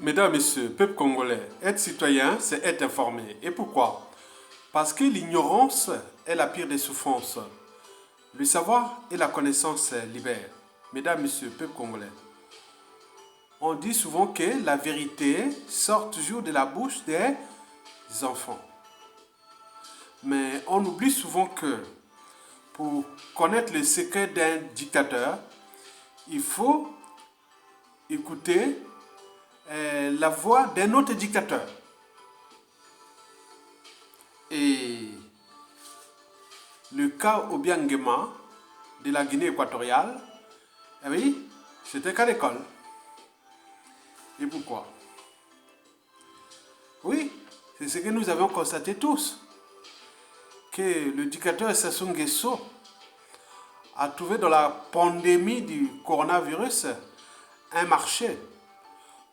Mesdames, Messieurs, peuple congolais, être citoyen, c'est être informé. Et pourquoi? Parce que l'ignorance est la pire des souffrances. Le savoir et la connaissance libèrent. Mesdames, Messieurs, peuple congolais, on dit souvent que la vérité sort toujours de la bouche des enfants. Mais on oublie souvent que pour connaître le secret d'un dictateur, il faut écouter la voix d'un autre dictateur. Et le cas Obiangema de la Guinée équatoriale, eh oui, c'était qu'à l'école. Et pourquoi? Oui, c'est ce que nous avons constaté tous, que le dictateur Sassou Nguesso a trouvé dans la pandémie du coronavirus un marché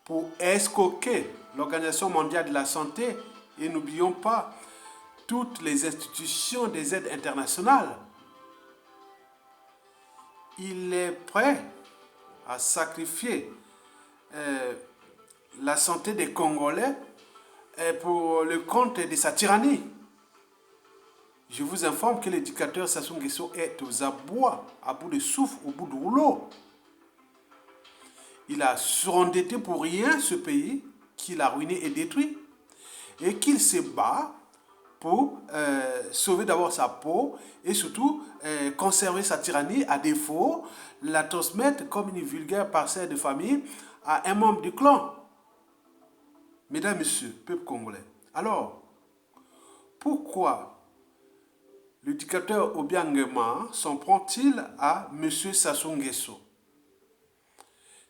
pour escroquer l'Organisation mondiale de la santé. Et n'oublions pas toutes les institutions des aides internationales. Il est prêt à sacrifier la santé des Congolais pour le compte de sa tyrannie. Je vous informe que le dictateur Sassou Nguesso est aux abois, à bout de souffle, au bout de rouleau. Il a surendetté pour rien ce pays qu'il a ruiné et détruit. Et qu'il se bat pour sauver d'abord sa peau et surtout conserver sa tyrannie, à défaut, la transmettre comme une vulgaire parcelle de famille à un membre du clan. Mesdames, Messieurs, peuple congolais, alors, pourquoi le dictateur Obiangema s'en prend-il à M. Sassou Nguesso?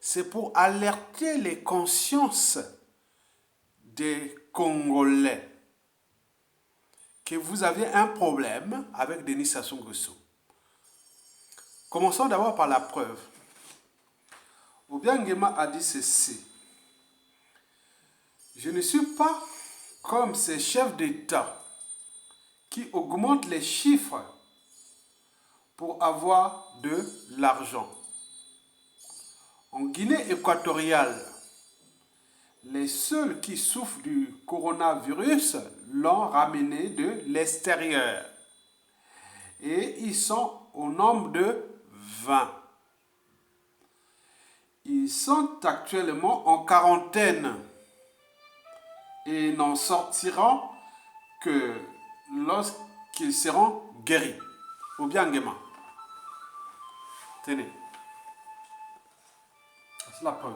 C'est pour alerter les consciences des Congolais que vous avez un problème avec Denis Sassou Nguesso. Commençons d'abord par la preuve. Obiangema a dit ceci: je ne suis pas comme ces chefs d'État qui augmentent les chiffres pour avoir de l'argent. En Guinée équatoriale, les seuls qui souffrent du coronavirus l'ont ramené de l'extérieur. Et ils sont au nombre de 20. Ils sont actuellement en quarantaine et n'en sortiront que lorsqu'ils seront guéris. Obiangema. Tenez. C'est la preuve.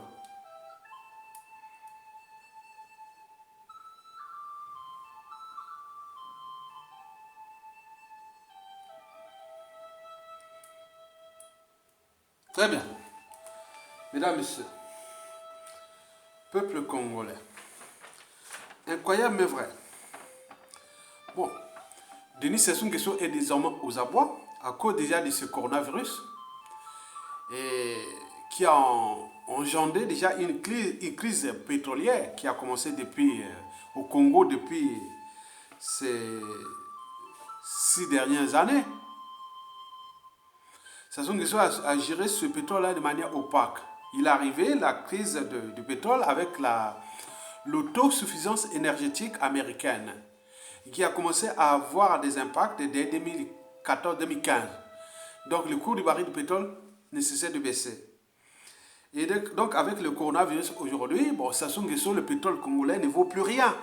Très bien. Mesdames, Messieurs, peuple congolais, incroyable mais vrai. Bon, Denis Sassou Nguesso est désormais aux abois à cause déjà de ce coronavirus et qui a engendré déjà une crise pétrolière qui a commencé depuis au Congo depuis ces 6 dernières années. Sassou Nguesso a géré ce pétrole-là de manière opaque. Il est arrivé la crise du pétrole avec l'autosuffisance énergétique américaine qui a commencé à avoir des impacts dès 2014-2015. Donc le cours du baril de pétrole ne cessait de baisser. Et donc avec le coronavirus aujourd'hui, bon, Sassou Nguesso, le pétrole congolais ne vaut plus rien.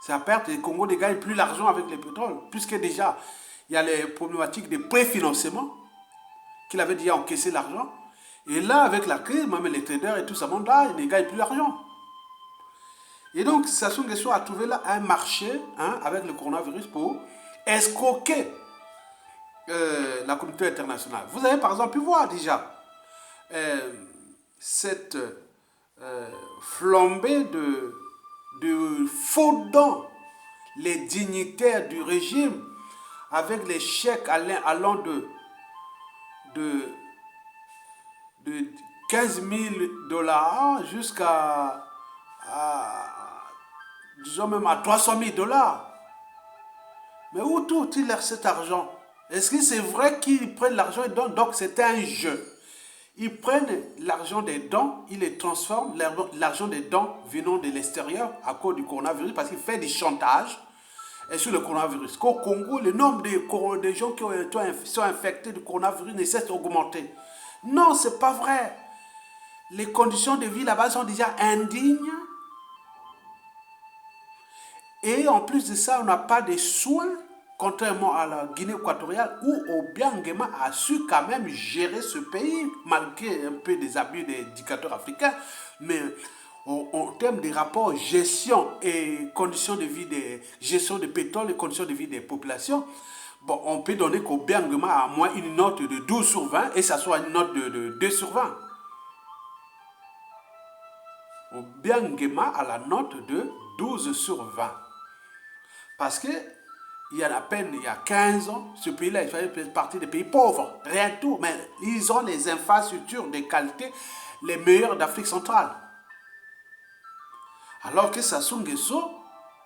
C'est à perte, le Congo ne gagne plus l'argent avec le pétrole, puisque déjà il y a les problématiques de préfinancement, qu'il avait déjà encaissé l'argent. Et là, avec la crise, même les traders et tout ça, là, ils ne gagnent plus l'argent. Et donc, Sassou Nguesso a trouvé là un marché avec le coronavirus pour escroquer la communauté internationale. Vous avez par exemple pu voir déjà cette flambée de faux dons, les dignitaires du régime, avec les chèques allant de 15 000 dollars jusqu'à, disons même à 300 000 dollars. Mais où trouve-t-il cet argent? Est-ce que c'est vrai qu'ils prennent l'argent et donnent? Donc c'était un jeu. Ils prennent l'argent des dons, ils les transforment, l'argent des dons venant de l'extérieur à cause du coronavirus, parce qu'il fait du chantage sur le coronavirus. Qu'au Congo, le nombre de gens qui sont infectés du coronavirus ne cesse d'augmenter. Non, ce n'est pas vrai. Les conditions de vie là-bas sont déjà indignes. Et en plus de ça, on n'a pas de soins, contrairement à la Guinée équatoriale, où Obiangema a su quand même gérer ce pays, malgré un peu des abus des dictateurs africains. Mais en termes de rapports gestion et conditions de vie, gestion de pétrole et conditions de vie des populations, bon, on peut donner qu'Obiangema a moins une note de 12 sur 20 et ça soit une note de 2 sur 20. Obiangema a la note de 12 sur 20. Parce que il y a à peine, il y a 15 ans, ce pays-là, il fait partie des pays pauvres, rien de tout, mais ils ont les infrastructures de qualité les meilleures d'Afrique centrale. Alors que Sassou Nguesso,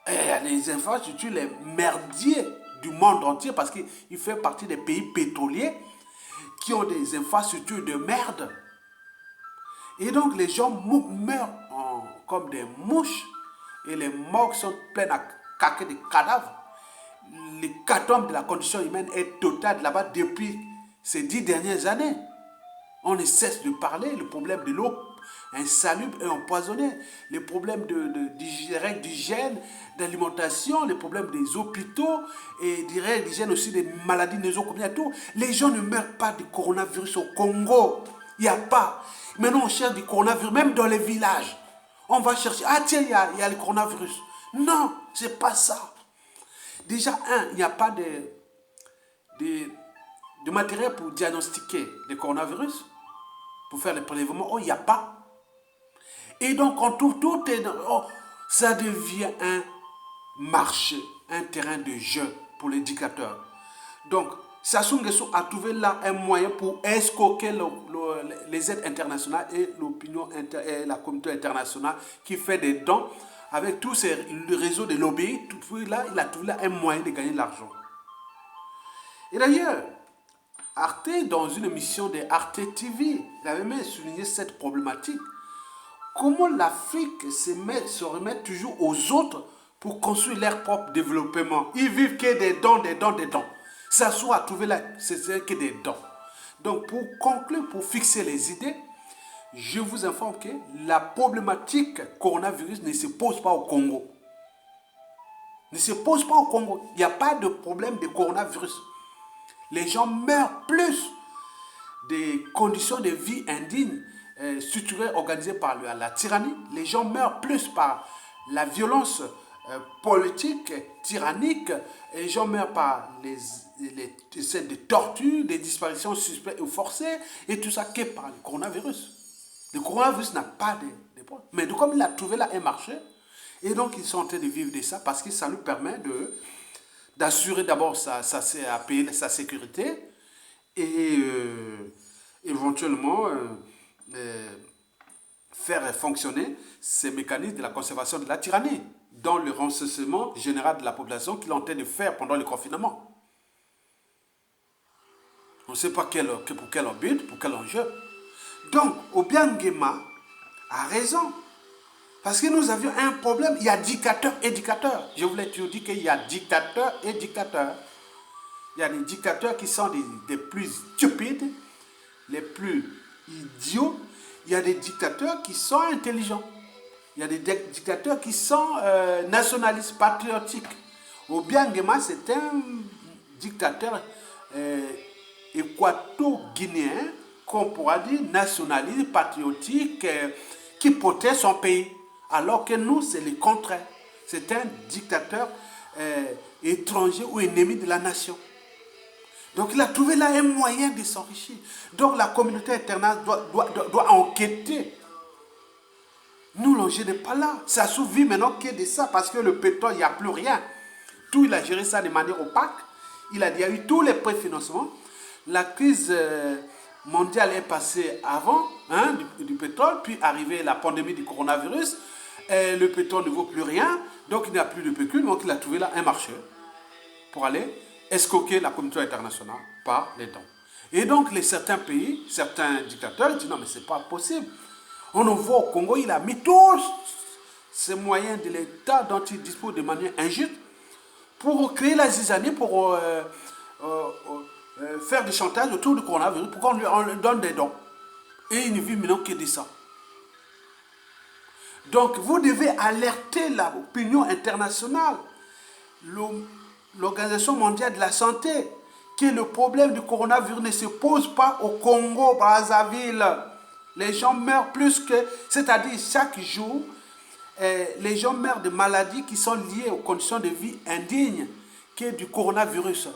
il a les infrastructures les merdiers du monde entier parce qu'il fait partie des pays pétroliers qui ont des infrastructures de merde. Et donc les gens meurent comme des mouches et les morgues sont pleines à caquer de cadavres. L'hécatombe de la condition humaine est totale là-bas depuis ces 10 dernières années. On ne cesse de parler, le problème de l'eau insalubre et empoisonnée, les problèmes d'hygiène, d'alimentation, les problèmes des hôpitaux et des règles d'hygiène aussi des maladies nosocomiales. Les gens ne meurent pas du coronavirus au Congo. Il n'y a pas. Maintenant, on cherche du coronavirus, même dans les villages. On va chercher, ah tiens, il y a le coronavirus. Non, ce n'est pas ça. Déjà, il n'y a pas de matériel pour diagnostiquer le coronavirus, pour faire les prélèvements. Oh, il n'y a pas. Et donc, on trouve tout est ça devient un marché, un terrain de jeu pour les dictateurs. Donc, Sassou Nguesso a trouvé là un moyen pour escroquer les aides internationales et l'opinion et la communauté internationale qui fait des dons avec tous le réseau de lobby. Là, il a trouvé là un moyen de gagner de l'argent. Et d'ailleurs, Arte, dans une émission de Arte TV, il avait même souligné cette problématique. Comment l'Afrique se remet toujours aux autres pour construire leur propre développement. Ils vivent que des dons, des dons, des dons. Sassou a trouvé là, c'est que des dons. Donc pour conclure, pour fixer les idées, je vous informe que la problématique coronavirus ne se pose pas au Congo. Ne se pose pas au Congo. Il n'y a pas de problème de coronavirus. Les gens meurent plus des conditions de vie indignes, structurées, organisées par la tyrannie. Les gens meurent plus par la violence politique, tyrannique. Les gens meurent par les scènes de torture, des disparitions suspectes ou forcées, et tout ça que par le coronavirus. Le coronavirus n'a pas de problème. Mais comme il a trouvé là un marché, et donc ils sont en train de vivre de ça parce que ça lui permet d'assurer d'abord sa sécurité et éventuellement faire fonctionner ces mécanismes de la conservation de la tyrannie dans le renseignement général de la population qu'il est en train de faire pendant le confinement. On ne sait pas pour quel but, pour quel enjeu. Donc, Obiangema a raison. Parce que nous avions un problème. Il y a dictateur et dictateur. Je voulais te dire qu'il y a dictateur et dictateur. Il y a des dictateurs qui sont des plus stupides, les plus idiots. Il y a des dictateurs qui sont intelligents. Il y a des dictateurs qui sont nationalistes, patriotiques. Obiangema, c'est un dictateur équato-guinéen, qu'on pourra dire nationaliste, patriotique, qui protège son pays. Alors que nous, c'est le contraire. C'est un dictateur étranger ou ennemi de la nation. Donc il a trouvé là un moyen de s'enrichir. Donc la communauté internationale doit enquêter. Nous, l'enjeu n'est pas là. Ça souvient maintenant que de ça, parce que le pétrole, il n'y a plus rien. Tout, il a géré ça de manière opaque. Il y a eu tous les préfinancements. La crise mondiale est passée avant du pétrole, puis arrivée la pandémie du coronavirus. Le pétrole ne vaut plus rien, donc il n'y a plus de pécule. Donc il a trouvé là un marché pour aller escroquer la communauté internationale par les dons. Et donc, certains pays, certains dictateurs disent non, mais c'est pas possible. On en voit au Congo, il a mis tous ces moyens de l'État dont il dispose de manière injuste pour créer la zizanie, pour faire des chantages autour du coronavirus, pour qu'on lui donne des dons. Et il ne vit maintenant que de ça. Donc, vous devez alerter l'opinion internationale, l'Organisation mondiale de la santé, que le problème du coronavirus ne se pose pas au Congo, Brazzaville. Les gens meurent plus que... C'est-à-dire, chaque jour, les gens meurent de maladies qui sont liées aux conditions de vie indignes que du coronavirus.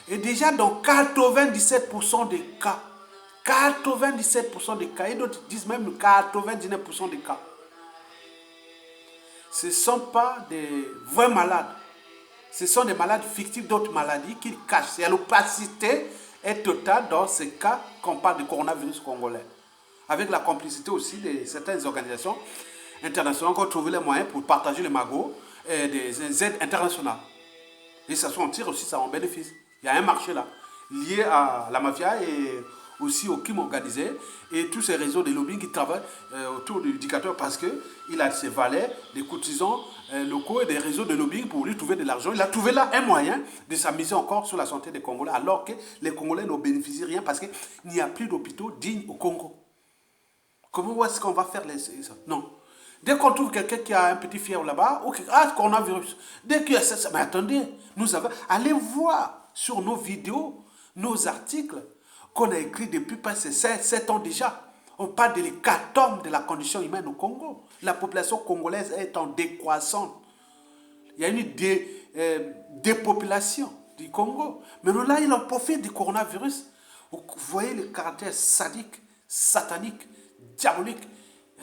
Et déjà, dans 97% des cas, 97% des cas, et d'autres disent même 99% des cas, ce ne sont pas des vrais malades. Ce sont des malades fictifs d'autres maladies qu'ils cachent. L'opacité est totale dans ces cas qu'on parle de coronavirus congolais. Avec la complicité aussi de certaines organisations internationales qui ont trouvé les moyens pour partager les magots et des aides internationales. Et ça en tire aussi, ça en bénéfice. Il y a un marché là, lié à la mafia et aussi au crime organisé et tous ces réseaux de lobbying qui travaillent autour du dictateur parce qu'il a ses valets, des courtisans locaux et des réseaux de lobbying pour lui trouver de l'argent. Il a trouvé là un moyen de s'amuser encore sur la santé des Congolais alors que les Congolais n'en bénéficient rien parce qu'il n'y a plus d'hôpitaux dignes au Congo. Comment est-ce qu'on va faire ça? Non. Dès qu'on trouve quelqu'un qui a un petit fièvre là-bas, okay, coronavirus. Dès qu'il y a ça, mais attendez, allez voir sur nos vidéos, nos articles qu'on a écrits depuis presque 7 ans déjà. On parle de l'hécatombe de la condition humaine au Congo. La population congolaise est en décroissance. Il y a une dépopulation du Congo. Mais là, il en profite du coronavirus. Vous voyez le caractère sadique, satanique, diabolique.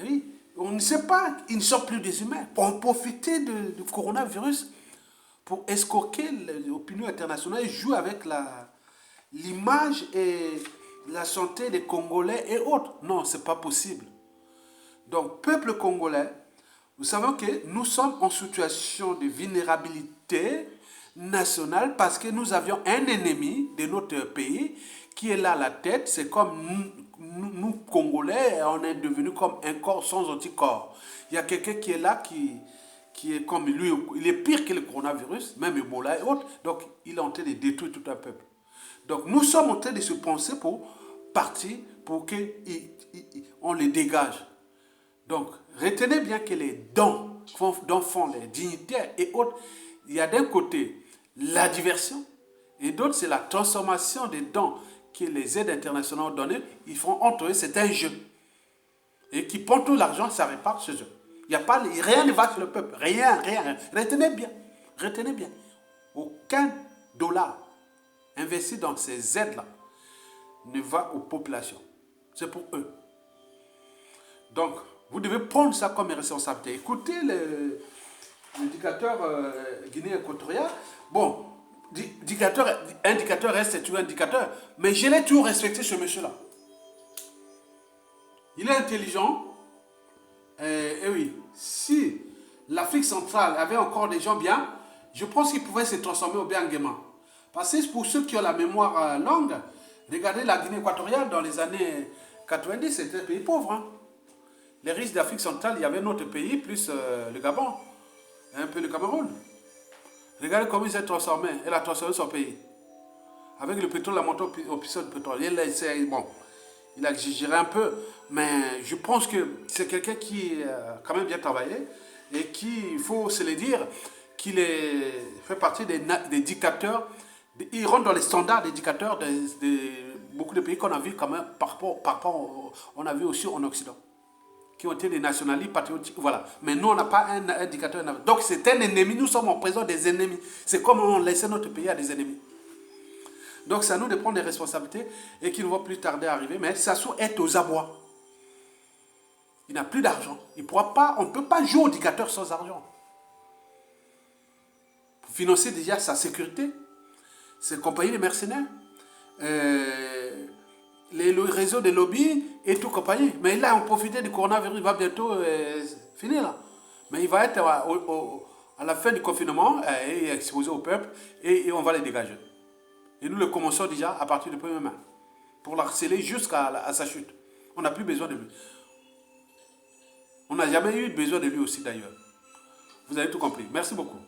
Oui, on ne sait pas, ils ne sont plus des humains. Pour en profiter du coronavirus, pour escroquer l'opinion internationale et jouer avec l'image et la santé des Congolais et autres. Non, ce n'est pas possible. Donc, peuple congolais, nous savons que nous sommes en situation de vulnérabilité nationale parce que nous avions un ennemi de notre pays qui est là à la tête. C'est comme nous, Congolais, on est devenu comme un corps sans anticorps. Il y a quelqu'un qui est là qui est comme lui, il est pire que le coronavirus, même Ebola et autres. Donc, il est en train de détruire tout un peuple. Donc, nous sommes en train de se penser pour partir, pour qu'on les dégage. Donc, retenez bien que les dons d'enfants, les dignitaires et autres, il y a d'un côté la diversion, et d'autre, c'est la transformation des dons que les aides internationales ont données. Ils font entre eux, c'est un jeu. Et qui prend tout l'argent, ça repart chez eux. Il y a pas, rien ne va sur le peuple. Rien. Retenez bien. Aucun dollar investi dans ces aides-là ne va aux populations. C'est pour eux. Donc, vous devez prendre ça comme une responsabilité. Écoutez l'indicateur guinéen équatorial. Bon, un indicateur reste toujours un indicateur. Mais je l'ai toujours respecté ce monsieur-là. Il est intelligent. Et oui, si l'Afrique centrale avait encore des gens bien, je pense qu'il pouvait se transformer au Biangema. Parce que pour ceux qui ont la mémoire longue, regardez la Guinée équatoriale dans les années 90, c'était un pays pauvre. Hein. Les riches d'Afrique centrale, il y avait notre pays, plus le Gabon, un peu le Cameroun. Regardez comment il s'est transformé. Il a transformé son pays. Avec le pétrole, la montée au puissance du pétrole. Il a exagéré un peu, mais je pense que c'est quelqu'un qui a quand même bien travaillé et qui, il faut se le dire, qu'il fait partie des dictateurs. Il rentre dans les standards des dictateurs de beaucoup de pays qu'on a vu quand même par rapport on a vu aussi en Occident, qui ont été des nationalistes patriotiques, voilà. Mais nous, on n'a pas un dictateur. Donc c'est un ennemi, nous sommes en présence des ennemis. C'est comme on laissait notre pays à des ennemis. Donc c'est à nous de prendre des responsabilités et qui ne vont plus tarder à arriver. Mais Sassou est aux abois. Il n'a plus d'argent. On ne peut pas jouer au dictateur sans argent. Pour financer déjà sa sécurité, ses compagnies de mercenaires, les réseaux de lobby et tout compagnie. Mais là, on profite du coronavirus, il va bientôt finir là. Mais il va être à la fin du confinement et exposé au peuple et on va les dégager. Et nous le commençons déjà à partir du premier main. Pour l'harceler jusqu'à sa chute. On n'a plus besoin de lui. On n'a jamais eu besoin de lui aussi d'ailleurs. Vous avez tout compris. Merci beaucoup.